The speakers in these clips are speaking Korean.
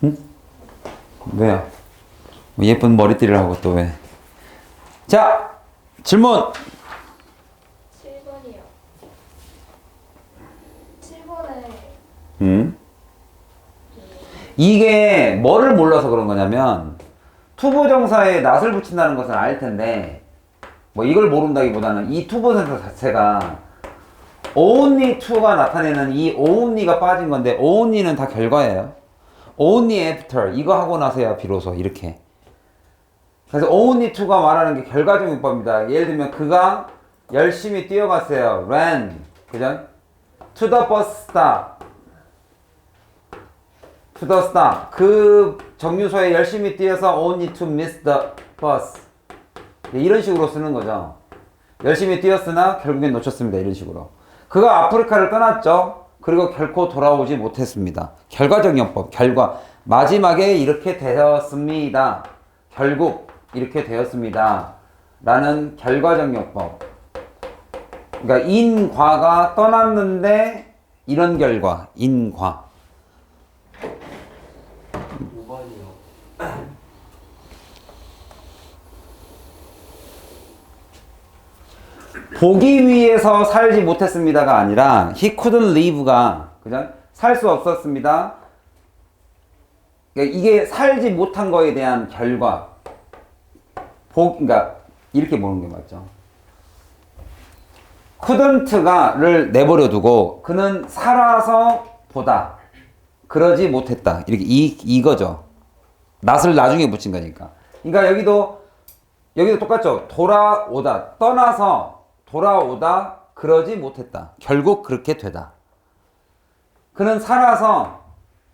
응? 왜요? 뭐 예쁜 머리띠를 하고 또 왜? 자, 질문! 7번이요. 7번에 이게 뭐를 몰라서 그런 거냐면 투부정사에 not을 붙인다는 것은 알 텐데 뭐 이걸 모른다기보다는 이 투부정사 자체가 only to가 나타내는 이 only가 빠진 건데 only는 다 결과예요. only after 이거 하고 나서야 비로소 이렇게. 그래서 only to가 말하는 게 결과적 용법입니다. 예를 들면 그가 열심히 뛰어갔어요. ran. 그죠? to the bus stop. to the stop. 그 정류소에 열심히 뛰어서 only to miss the bus. 이런 식으로 쓰는 거죠. 열심히 뛰었으나 결국엔 놓쳤습니다. 이런 식으로. 그가 아프리카를 떠났죠. 그리고 결코 돌아오지 못했습니다. 결과적 용법. 결과. 마지막에 이렇게 되었습니다. 결국 이렇게 되었습니다. 라는 결과적 용법. 그러니까 인과가 떠났는데 이런 결과. 인과. 5번이요. 보기 위해서 살지 못했습니다가 아니라 he couldn't live가 그죠? 살 수 없었습니다. 그러니까 이게 살지 못한 거에 대한 결과. 그러니까 이렇게 보는 게 맞죠. couldn't가를 내버려 두고 그는 살아서 보다. 그러지 못했다. 이렇게 이거죠. not을 나중에 붙인 거니까. 그러니까 여기도 똑같죠. 돌아오다. 떠나서 돌아오다. 그러지 못했다. 결국 그렇게 되다. 그는 살아서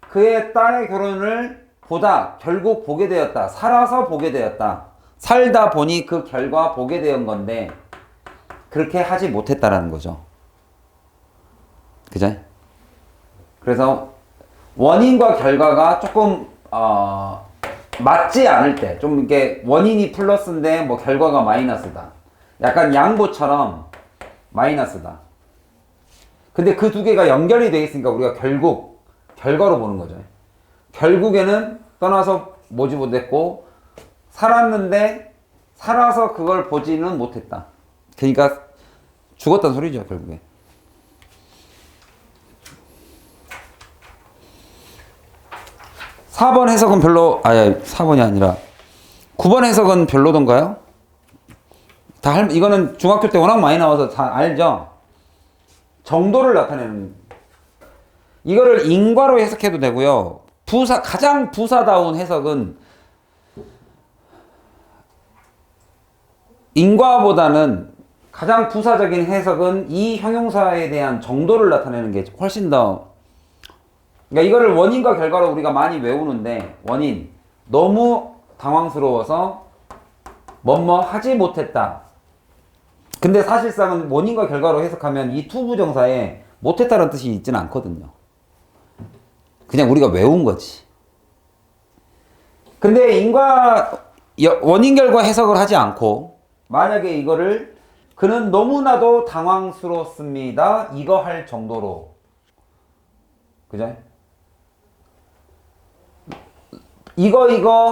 그의 딸의 결혼을 보다. 결국 보게 되었다. 살아서 보게 되었다. 살다 보니 그 결과 보게 된 건데 그렇게 하지 못했다라는 거죠. 그죠? 그래서 원인과 결과가 조금 맞지 않을 때, 좀 이게 원인이 플러스인데 뭐 결과가 마이너스다. 약간 양보처럼 마이너스다. 근데 그 두 개가 연결이 되어 있으니까 우리가 결국 결과로 보는 거죠. 결국에는 떠나서 보지 못했고 살았는데 살아서 그걸 보지는 못했다. 그러니까 죽었다는 소리죠, 결국에. 사 번 해석은 별로, 4번이 아니라 9번 해석은 별로던가요? 이거는 중학교 때 워낙 많이 나와서 다 알죠? 정도를 나타내는. 이거를 인과로 해석해도 되고요. 가장 부사다운 해석은 인과보다는 가장 부사적인 해석은 이 형용사에 대한 정도를 나타내는 게 훨씬 더. 그러니까 이거를 원인과 결과로 우리가 많이 외우는데 원인 너무 당황스러워서 뭐뭐 하지 못했다. 근데 사실상은 원인과 결과로 해석하면 이 투부정사에 못했다는 뜻이 있지는 않거든요. 그냥 우리가 외운 거지. 근데 원인 결과 해석을 하지 않고 만약에 이거를 그는 너무나도 당황스럽습니다. 이거 할 정도로. 그죠? 이거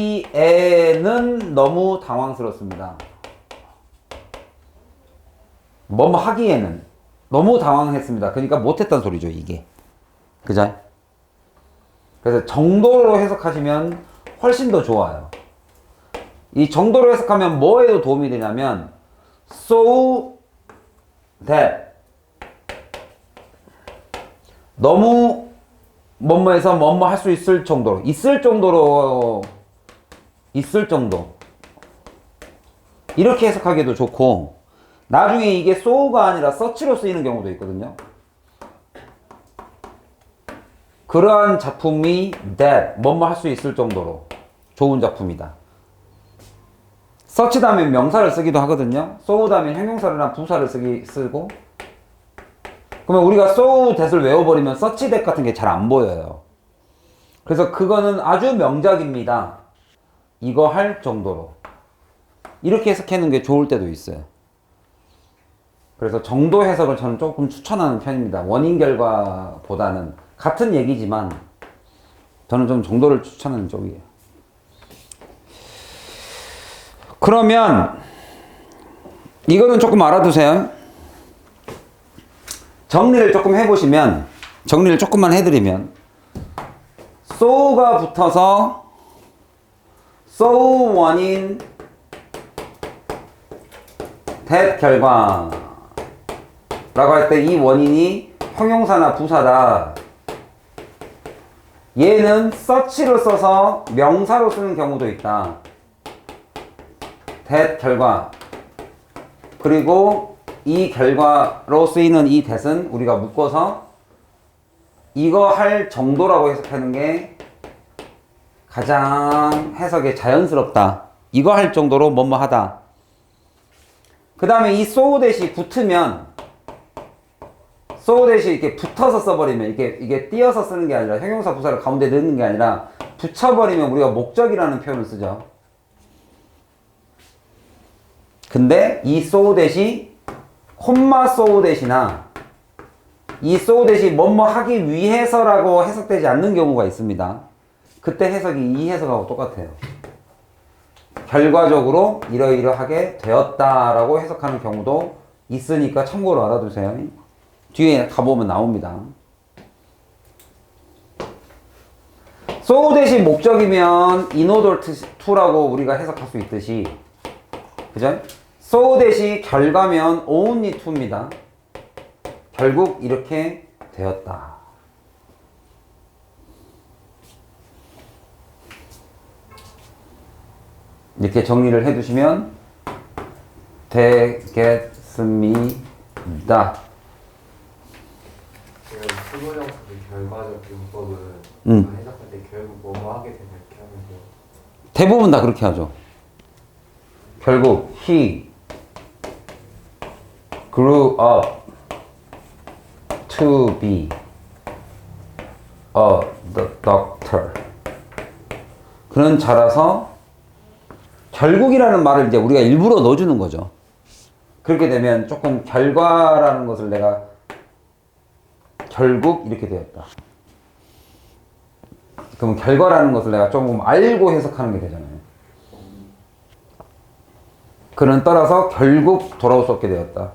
하기에는 너무 당황스럽습니다. 뭐뭐 하기에는 너무 당황했습니다. 그러니까 못했단 소리죠, 이게. 그죠? 그래서 정도로 해석하시면 훨씬 더 좋아요. 이 정도로 해석하면 뭐에도 도움이 되냐면 so that 너무 뭐뭐해서 뭐뭐 할 수 있을 정도로 있을 정도 이렇게 해석하기도 좋고 나중에 이게 so가 아니라 such로 쓰이는 경우도 있거든요. 그러한 작품이 that 뭐뭐 할 수 있을 정도로 좋은 작품이다. such 다음에 명사를 쓰기도 하거든요. so 다음에 형용사나 부사를 쓰고 그러면 우리가 so that을 외워버리면 such that 같은 게 잘 안 보여요. 그래서 그거는 아주 명작입니다. 이거 할 정도로. 이렇게 해석하는 게 좋을 때도 있어요. 그래서 정도 해석을 저는 조금 추천하는 편입니다. 원인 결과보다는 같은 얘기지만 저는 좀 정도를 추천하는 쪽이에요. 그러면 이거는 조금 알아두세요. 정리를 조금 해보시면, 정리를 조금만 해드리면, so가 붙어서 so 원인 that 결과 라고 할 때 이 원인이 형용사나 부사다. 얘는 such로 써서 명사로 쓰는 경우도 있다. that 결과. 그리고 이 결과로 쓰이는 이 that은 우리가 묶어서 이거 할 정도라고 해석하는 게 가장 해석에 자연스럽다. 이거 할 정도로 뭐뭐 하다. 그 다음에 이 so that이 붙으면 so that이 이렇게 붙어서 써버리면 이게 띄어서 쓰는 게 아니라 형용사 부사를 가운데 넣는 게 아니라 붙여버리면 우리가 목적이라는 표현을 쓰죠. 근데 이 so that이 콤마 so that이나 이 so that이 뭐뭐 하기 위해서라고 해석되지 않는 경우가 있습니다. 그때 해석이 이 해석하고 똑같아요. 결과적으로 이러이러하게 되었다라고 해석하는 경우도 있으니까 참고로 알아두세요. 뒤에 가보면 나옵니다. so that이 목적이면 in order to라고 우리가 해석할 수 있듯이, 그죠? so that이 결과면 only to입니다. 결국 이렇게 되었다. 이렇게 정리를 해두시면 되겠습니다. 제가 수고형사 결과적 용법은 해석할 때 결국 뭐뭐 하게 되면 이렇게 하면 돼요. 대부분 다 그렇게 하죠. 결국 he grew up to be a doctor. 그는 자라서 결국이라는 말을 이제 우리가 일부러 넣어주는 거죠. 그렇게 되면 조금 결과라는 것을 내가 결국 이렇게 되었다. 그러면 결과라는 것을 내가 조금 알고 해석하는 게 되잖아요. 그는 따라서 결국 돌아올 수 없게 되었다.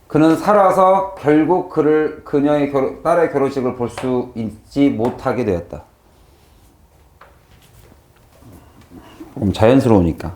그는 살아서 결국 그녀의 딸의 결혼식을 볼 수 있지 못하게 되었다. 조금 자연스러우니까.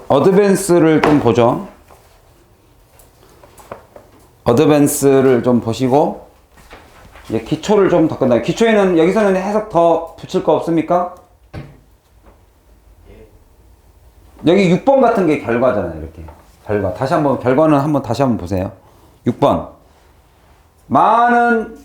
어드밴스를 좀 보죠. 어드밴스를 좀 보시고 이제 기초를 좀 더 끝나요. 기초에는 여기서는 해석 더 붙일 거 없습니까? 여기 6번 같은 게 결과잖아요. 이렇게 결과. 결과는 다시 한번 보세요. 6번. 많은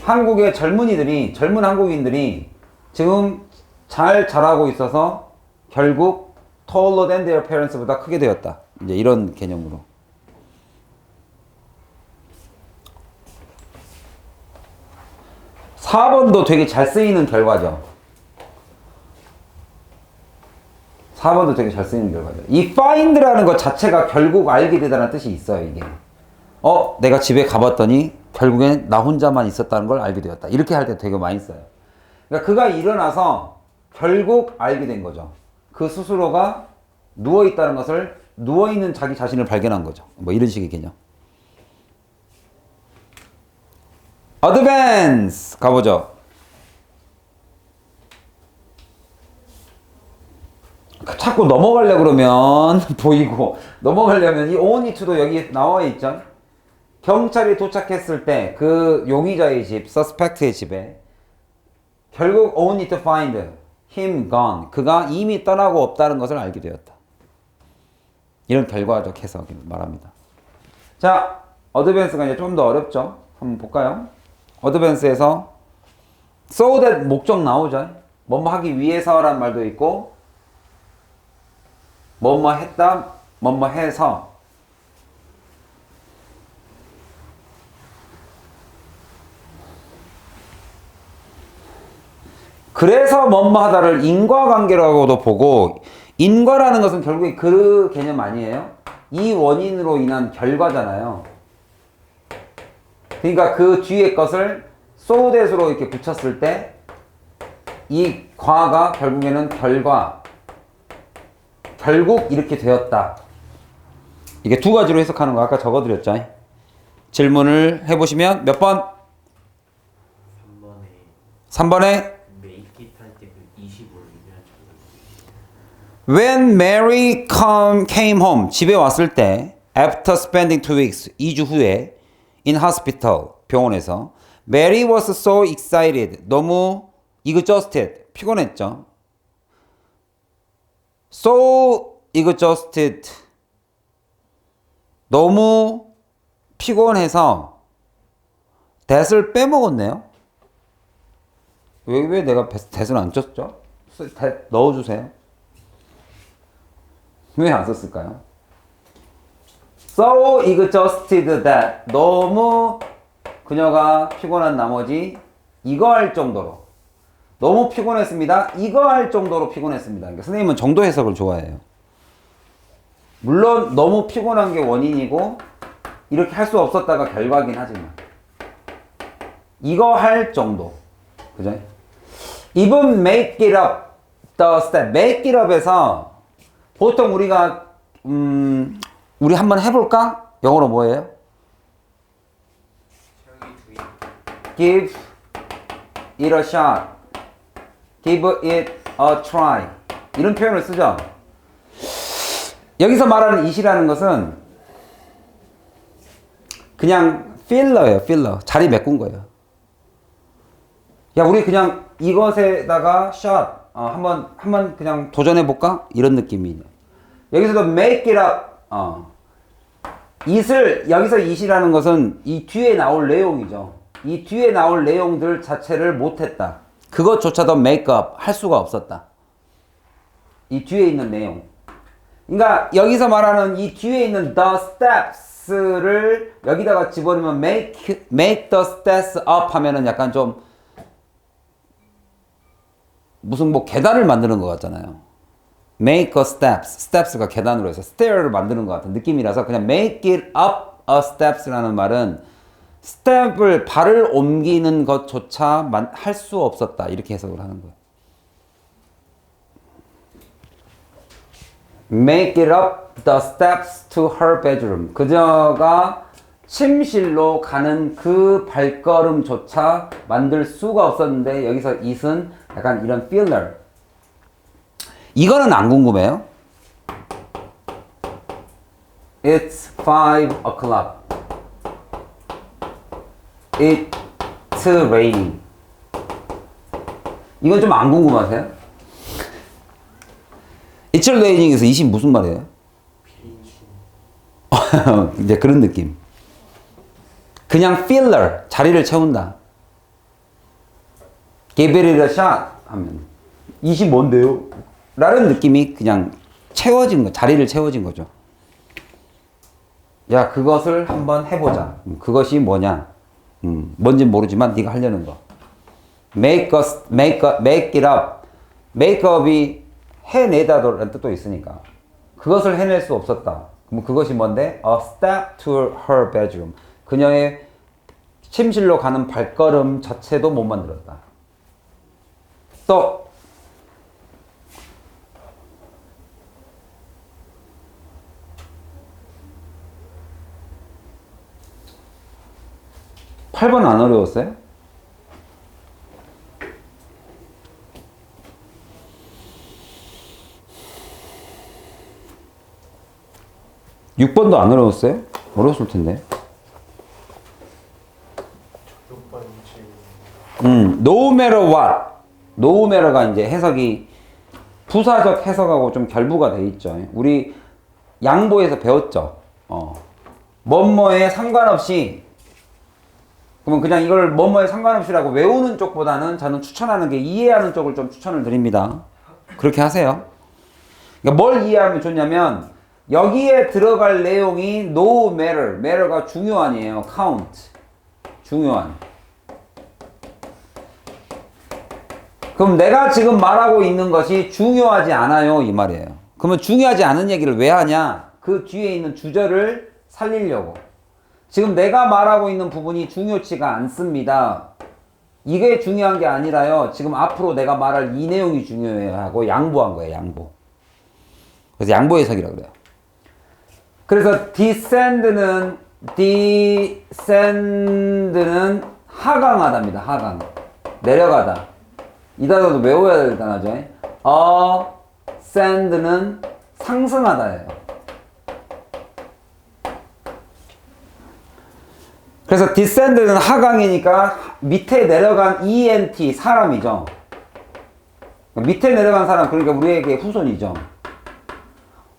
한국의 젊은 한국인들이 지금 잘 자라고 있어서 결국 taller than their parents보다 크게 되었다. 이제 이런 개념으로. 4번도 되게 잘 쓰이는 결과죠. 4번도 되게 잘 쓰이는 결과죠. 이 find라는 것 자체가 결국 알게 되다는 뜻이 있어요, 이게. 내가 집에 가봤더니 결국엔 나 혼자만 있었다는 걸 알게 되었다. 이렇게 할 때 되게 많이 써요. 그러니까 그가 일어나서 결국 알게 된 거죠. 그 스스로가 누워있다는 것을, 누워있는 자기 자신을 발견한 거죠. 뭐 이런 식의 개념. advance 가보죠. 자꾸 넘어가려고 그러면 보이고, 넘어가려면 이 only to도 여기 나와 있죠. 경찰이 도착했을 때 그 용의자의 집, suspect의 집에 결국 only to find him gone. 그가 이미 떠나고 없다는 것을 알게 되었다. 이런 결과적 해석을 말합니다. 자, 어드밴스가 이제 좀 더 어렵죠. 한번 볼까요? 어드밴스에서 so that 목적 나오죠. 뭐뭐 하기 위해서라는 말도 있고, 뭐뭐 했다, 뭐뭐 해서. 그래서 뭐뭐하다를 인과관계라고도 보고 인과라는 것은 결국에 그 개념 아니에요? 이 원인으로 인한 결과잖아요. 그러니까 그 뒤에 것을 so that으로 이렇게 붙였을 때 이 과가 결국에는 결국 이렇게 되었다. 이게 두 가지로 해석하는 거 아까 적어드렸죠. 질문을 해보시면 몇 번? 3번에 make it 할 때 그 25를 When Mary came home, 집에 왔을 때 after spending 2 weeks, 2주 후에 in hospital, 병원에서 Mary was so excited, 너무 exhausted, 피곤했죠. So exhausted, 너무 피곤해서 that을 빼먹었네요. 왜 내가 that을 안 쳤죠? that 넣어주세요. 왜 안 썼을까요? So exhausted that, 너무 그녀가 피곤한 나머지 이거 할 정도로, 너무 피곤했습니다. 이거 할 정도로 피곤했습니다. 그러니까 선생님은 정도 해석을 좋아해요. 물론 너무 피곤한 게 원인이고 이렇게 할 수 없었다가 결과긴 하지만 이거 할 정도, 그죠? Even make it up the step. make it up에서 보통 우리가 우리 한번 해볼까? 영어로 뭐예요? Give it a shot. Give it a try. 이런 표현을 쓰죠. 여기서 말하는 it이라는 것은 그냥 필러예요. 필러. 자리 메꾼 거예요. 야, 우리 그냥 이것에다가 shot. 한번 그냥 도전해 볼까? 이런 느낌이에요. 여기서도 make it up. it을 여기서 it이라는 것은 이 뒤에 나올 내용이죠. 이 뒤에 나올 내용들 자체를 못했다. 그것조차도 make up 할 수가 없었다. 이 뒤에 있는 내용. 그러니까 여기서 말하는 이 뒤에 있는 the steps를 여기다가 집어넣으면 make the steps up 하면은 약간 좀 무슨 뭐 계단을 만드는 것 같잖아요. make a steps가 계단으로 해서 stair를 만드는 것 같은 느낌이라서 그냥 make it up a steps라는 말은 스텝을 발을 옮기는 것조차 할 수 없었다. 이렇게 해석을 하는 거예요. Make it up the steps to her bedroom. 그녀가 침실로 가는 그 발걸음조차 만들 수가 없었는데 여기서 it은 약간 이런 filler. 이거는 안 궁금해요? It's 5 o'clock. It's raining. 이건 좀 안 궁금하세요? It's raining에서 it이 무슨 말이에요? 이제 그런 느낌. 그냥 filler, 자리를 채운다. Give it a shot 하면 it이 뭔데요? 라는 느낌이 그냥 채워진 거, 자리를 채워진 거죠. 야, 그것을 한번 해보자. 그것이 뭐냐? 뭔진 모르지만 네가 하려는 거. make it up. make up이 해내다라는 뜻도 있으니까. 그것을 해낼 수 없었다. 그럼 그것이 뭔데? A step to her bedroom. 그녀의 침실로 가는 발걸음 자체도 못 만들었다. 또 8번 안 어려웠어요? (6번도) 안 어려웠어요? 어려웠을 텐데. 6번 질문. no matter what. no matter가 이제 해석이 부사적 해석하고 좀 결부가 돼 있죠. 우리 양보에서 배웠죠. 뭐뭐에 상관없이. 그러면 그냥 이걸 뭐뭐에 상관없이라고 외우는 쪽보다는 저는 추천하는 게 이해하는 쪽을 좀 추천을 드립니다. 그렇게 하세요. 그러니까 뭘 이해하면 좋냐면 여기에 들어갈 내용이 no matter, matter가 중요한이에요. count, 중요한. 그럼 내가 지금 말하고 있는 것이 중요하지 않아요 이 말이에요. 그러면 중요하지 않은 얘기를 왜 하냐? 그 뒤에 있는 주절을 살리려고. 지금 내가 말하고 있는 부분이 중요치가 않습니다. 이게 중요한 게 아니라요. 지금 앞으로 내가 말할 이 내용이 중요해요 하고 양보한 거예요. 양보. 그래서 양보 해석이라고 그래요. 그래서 descend는 하강하다입니다. 하강. 내려가다. 이 단어도 외워야 될 단어죠. ascend는 상승하다예요. 그래서 descend는 하강이니까 밑에 내려간 ENT 사람이죠. 밑에 내려간 사람 그러니까 우리에게 후손이죠.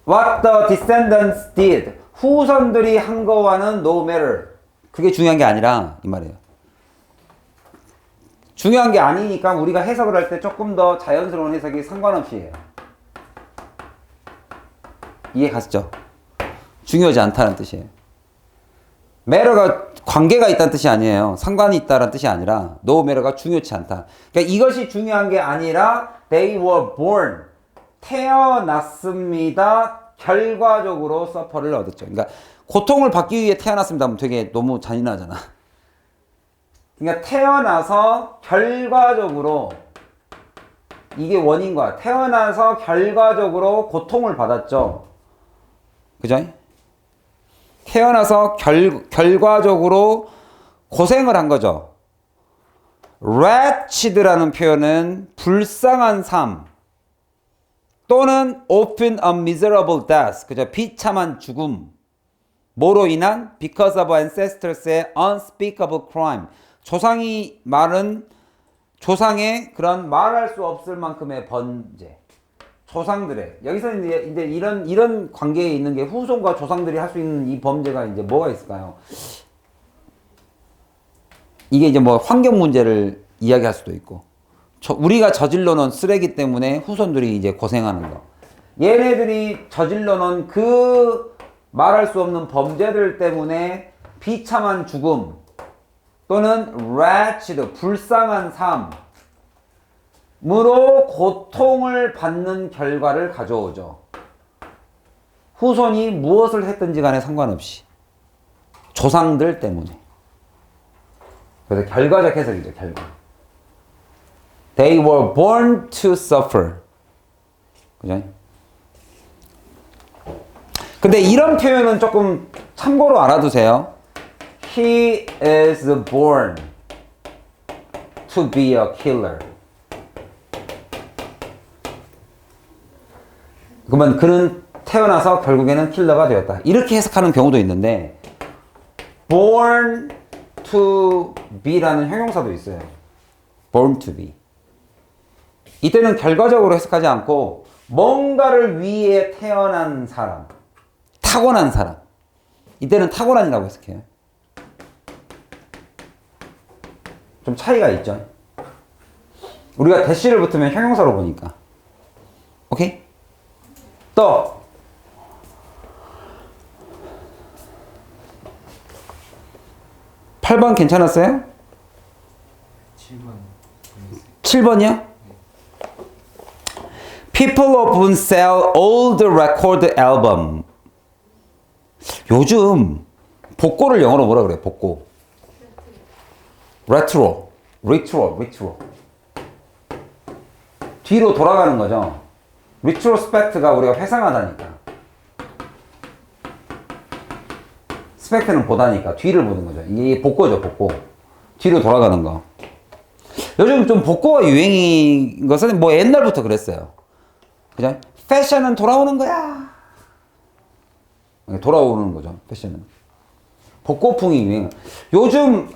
What the descendants did. 후손들이 한 거와는 no matter. 그게 중요한 게 아니라 이 말이에요. 중요한 게 아니니까 우리가 해석을 할 때 조금 더 자연스러운 해석이 상관없이 해요. 이해 갔죠? 중요하지 않다는 뜻이에요. matter가 관계가 있다는 뜻이 아니에요. 상관이 있다는 뜻이 아니라 no matter가 중요치 않다. 그러니까 이것이 중요한 게 아니라 they were born. 태어났습니다. 결과적으로 서퍼를 얻었죠. 그러니까 고통을 받기 위해 태어났습니다 하면 되게 너무 잔인하잖아. 그러니까 태어나서 결과적으로 이게 원인 거야. 태어나서 결과적으로 고통을 받았죠. 그죠? 태어나서 결과적으로 고생을 한 거죠. wretched라는 표현은 불쌍한 삶 또는 often a miserable death. 그죠? 비참한 죽음. 뭐로 인한? because of ancestors의 unspeakable crime. 조상이 말은 조상의 그런 말할 수 없을 만큼의 번제. 조상들의 여기서 이제 이런 관계에 있는 게 후손과 조상들이 할 수 있는 이 범죄가 이제 뭐가 있을까요? 이게 이제 뭐 환경 문제를 이야기할 수도 있고, 우리가 저질러 놓은 쓰레기 때문에 후손들이 이제 고생하는 거. 얘네들이 저질러 놓은 그 말할 수 없는 범죄들 때문에 비참한 죽음 또는 wretched 불쌍한 삶으로 고통을 받는 결과를 가져오죠. 후손이 무엇을 했든지 간에 상관없이 조상들 때문에. 그래서 결과적 해석이죠. 결과. They were born to suffer. 그죠? 근데 이런 표현은 조금 참고로 알아두세요. He is born to be a killer. 그러면 그는 태어나서 결국에는 킬러가 되었다. 이렇게 해석하는 경우도 있는데 born to be라는 형용사도 있어요. born to be. 이때는 결과적으로 해석하지 않고 뭔가를 위해 태어난 사람, 타고난 사람. 이때는 타고난이라고 해석해요. 좀 차이가 있죠. 우리가 대시를 붙으면 형용사로 보니까. 오케이? 또 8번 괜찮았어요? 7번이요? People often sell old record album. 요즘 복고를 영어로 뭐라 그래요? 복고. retro. 뒤로 돌아가는 거죠. retrospect가 우리가 회상하다니까. 스펙트는 보다니까 뒤를 보는 거죠. 이게 복고죠, 복고. 뒤로 돌아가는 거. 요즘 좀 복고가 유행인 것은 뭐 옛날부터 그랬어요. 그죠? 패션은 돌아오는 거야. 돌아오는 거죠, 패션은. 복고풍이 유행. 요즘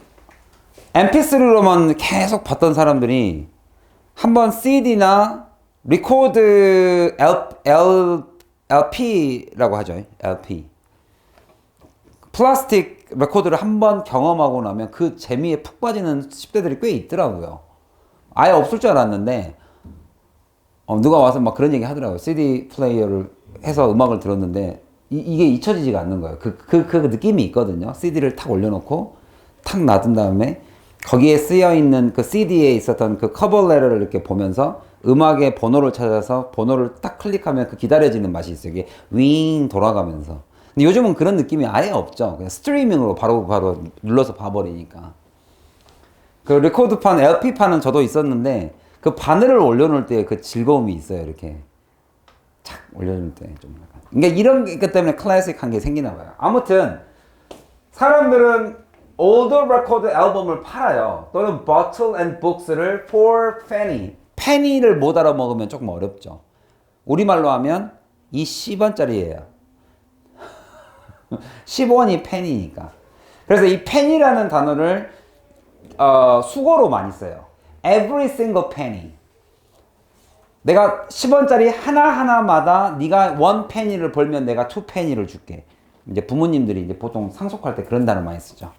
MP3로만 계속 봤던 사람들이 한번 CD나 리코드 LP라고 하죠. LP. 플라스틱 레코드를 한번 경험하고 나면 그 재미에 푹 빠지는 10대들이 꽤 있더라고요. 아예 없을 줄 알았는데 누가 와서 막 그런 얘기 하더라고요. CD 플레이어를 해서 음악을 들었는데 이게 잊혀지지가 않는 거예요. 그 느낌이 있거든요. CD를 탁 올려놓고 탁 놔둔 다음에 거기에 쓰여 있는 그 CD에 있었던 그 커버 레터를 이렇게 보면서 음악의 번호를 찾아서 번호를 딱 클릭하면 그 기다려지는 맛이 있어요. 이게 윙 돌아가면서. 근데 요즘은 그런 느낌이 아예 없죠. 그냥 스트리밍으로 바로 눌러서 봐버리니까. 그 레코드판, LP판은 저도 있었는데 그 바늘을 올려놓을 때 그 즐거움이 있어요. 이렇게 착 올려놓을 때 좀 약간. 그러니까 이런 것 때문에 클래식한 게 생기나 봐요. 아무튼 사람들은 older record 앨범을 팔아요. 또는 bottle and books를 for penny. penny를 못 알아먹으면 조금 어렵죠. 우리말로 하면 이 10원짜리예요. 10원이 penny니까. 그래서 이 penny라는 단어를 수거로 많이 써요. every single penny. 내가 10원짜리 하나하나마다 네가 1penny를 벌면 내가 2penny를 줄게. 이제 부모님들이 이제 보통 상속할 때 그런 단어 많이 쓰죠.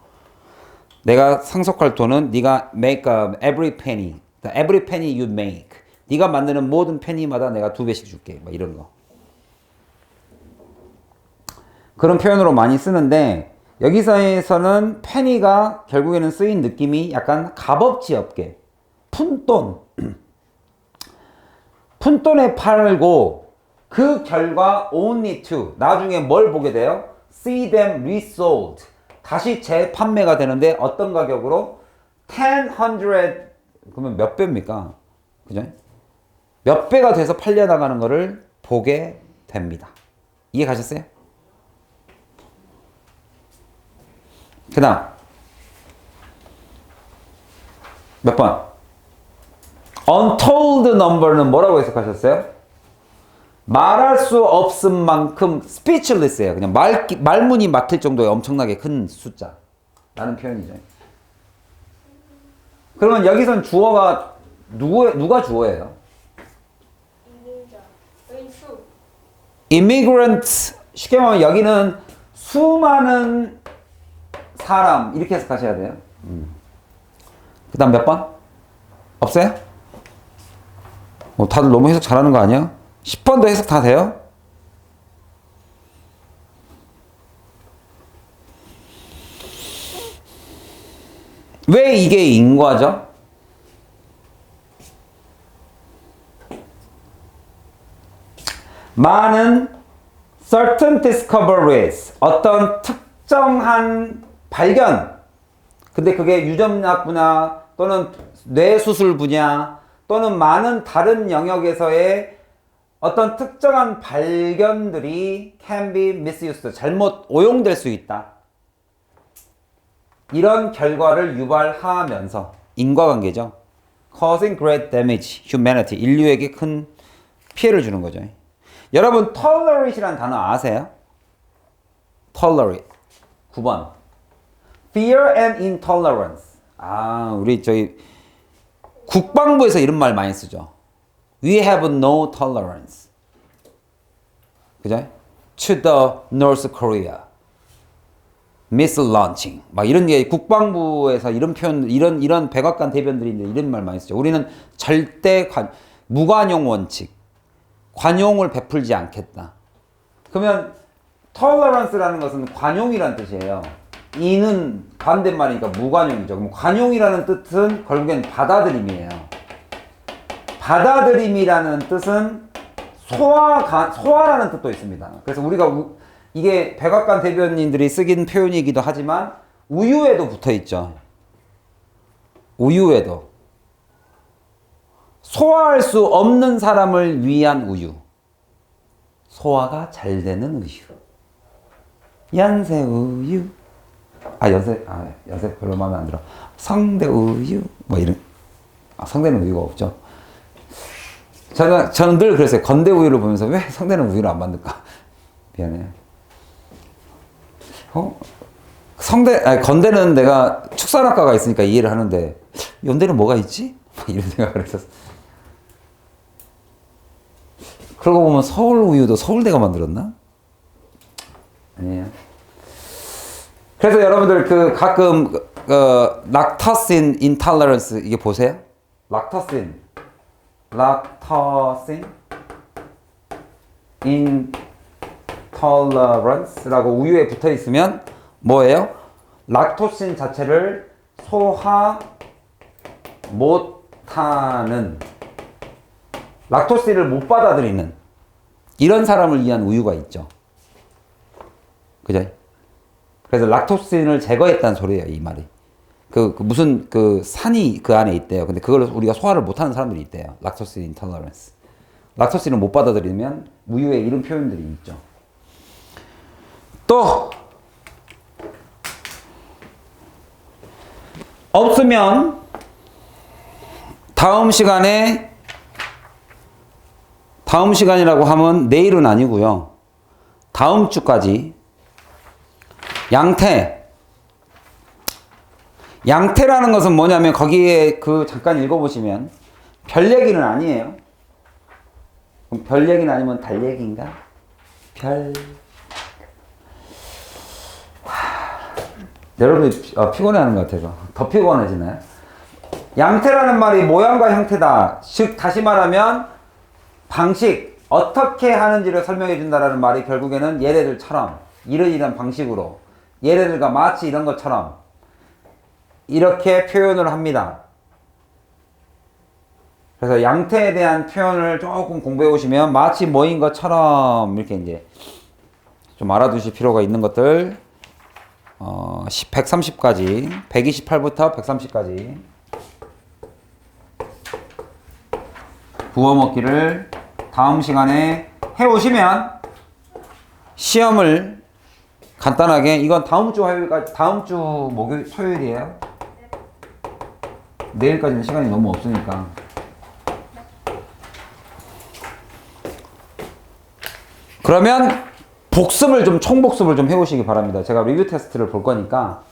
내가 상속할 돈은 네가 make every penny. every penny you make. 네가 만드는 모든 penny마다 내가 2배씩 줄게. 막 이런 거. 그런 표현으로 많이 쓰는데 여기서에서는 penny가 결국에는 쓰인 느낌이 약간 값없지 없게 푼돈. 푼돈에 팔고 그 결과 only to 나중에 뭘 보게 돼요? see them resold 다시 재판매가 되는데 어떤 가격으로? 10, 100 그러면 몇 배입니까? 그죠? 몇 배가 돼서 팔려나가는 거를 보게 됩니다. 이해 가셨어요? 그 다음 몇 번? untold number는 뭐라고 해석하셨어요? 말할 수 없은 만큼 speechless예요. 그냥 말문이 막힐 정도의 엄청나게 큰 숫자 라는 표현이죠. 그러면 여기선 주어가 누가 주어예요? immigrant 쉽게 말하면 여기는 수많은 사람 이렇게 해석하셔야 돼요. 그 다음 몇 번? 없어요? 다들 너무 해석 잘하는 거 아니야? 10번도 해석 다 돼요? 왜 이게 인과죠? 많은 certain discoveries 어떤 특정한 발견 근데 그게 유전학 분야 또는 뇌수술 분야 또는 많은 다른 영역에서의 어떤 특정한 발견들이 can be misused, 잘못 오용될 수 있다. 이런 결과를 유발하면서 인과관계죠. causing great damage, humanity, 인류에게 큰 피해를 주는 거죠. 여러분 tolerate이라는 단어 아세요? tolerate 9번 fear and intolerance 우리 저희 국방부에서 이런 말 많이 쓰죠. We have no tolerance. 그죠? To the North Korea. Missile launching. 막 이런 게 국방부에서 이런 표현, 이런 백악관 대변들이 이런 말 많이 쓰죠. 우리는 절대 무관용 원칙. 관용을 베풀지 않겠다. 그러면 tolerance라는 것은 관용이란 뜻이에요. 이는 반대말이니까 무관용이죠. 그럼 관용이라는 뜻은 결국엔 받아들임이에요. 받아들임이라는 뜻은 소화라는 뜻도 있습니다. 그래서 우리가 이게 백악관 대변인들이 쓰긴 표현이기도 하지만 우유에도 붙어 있죠. 우유에도 소화할 수 없는 사람을 위한 우유. 소화가 잘 되는 우유. 연세 우유. 연세 별로 마음에 안 들어. 성대 우유. 뭐 이런. 성대는 우유가 없죠. 저는 늘 그랬어요. 건대 우유를 보면서 왜 성대는 우유를 안 만들까? 미안해요. 건대는 내가 축산학과가 있으니까 이해를 하는데 연대는 뭐가 있지? 이런 생각을 했었어. 그러고 보면 서울 우유도 서울대가 만들었나? 아니에요. 그래서 여러분들 가끔 락토신 인톨러런스 이게 보세요. 락토신 인톨러런스라고 우유에 붙어 있으면 뭐예요? 락토신 자체를 소화 못하는 락토스를 못 받아들이는 이런 사람을 위한 우유가 있죠. 그죠? 그래서 락토스를 제거했다는 소리예요, 이 말이. 무슨 산이 그 안에 있대요. 근데 그걸 우리가 소화를 못하는 사람들이 있대요. 락토스 인톨러런스. 락토스를 못 받아들이면 우유에 이런 표현들이 있죠. 또 없으면 다음 시간이라고 하면 내일은 아니고요. 다음 주까지 양태라는 것은 뭐냐면 거기에 잠깐 읽어보시면 별 얘기는 아니에요. 그럼 별 얘기는 아니면 달 얘기인가? 여러분이 피곤해하는 것 같아서 더 피곤해지나요? 양태라는 말이 모양과 형태다. 즉 다시 말하면 방식, 어떻게 하는지를 설명해 준다라는 말이 결국에는 얘네들처럼 이런 방식으로 얘네들과 마치 이런 것처럼 이렇게 표현을 합니다. 그래서 양태에 대한 표현을 조금 공부해 오시면 마치 뭐인 것처럼 이렇게 이제 좀 알아두실 필요가 있는 것들 130까지 128부터 130까지 부어 먹기를 다음 시간에 해 오시면 시험을 간단하게 이건 다음 주 화요일까지 다음 주 목요일 토요일이에요. 내일까지는 시간이 너무 없으니까. 그러면 총복습을 좀 해오시기 바랍니다. 제가 리뷰 테스트를 볼 거니까.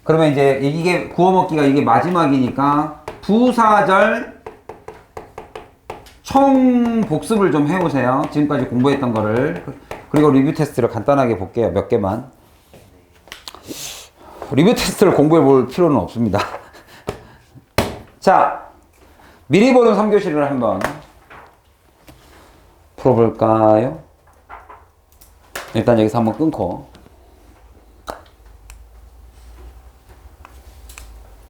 그러면 이제 이게 구워먹기가 이게 마지막이니까 부사절 총복습을 좀 해오세요. 지금까지 공부했던 거를. 그리고 리뷰 테스트를 간단하게 볼게요. 몇 개만. 리뷰 테스트를 공부해 볼 필요는 없습니다. 자, 미리 보는 3교시를 한번 풀어볼까요? 일단 여기서 한번 끊고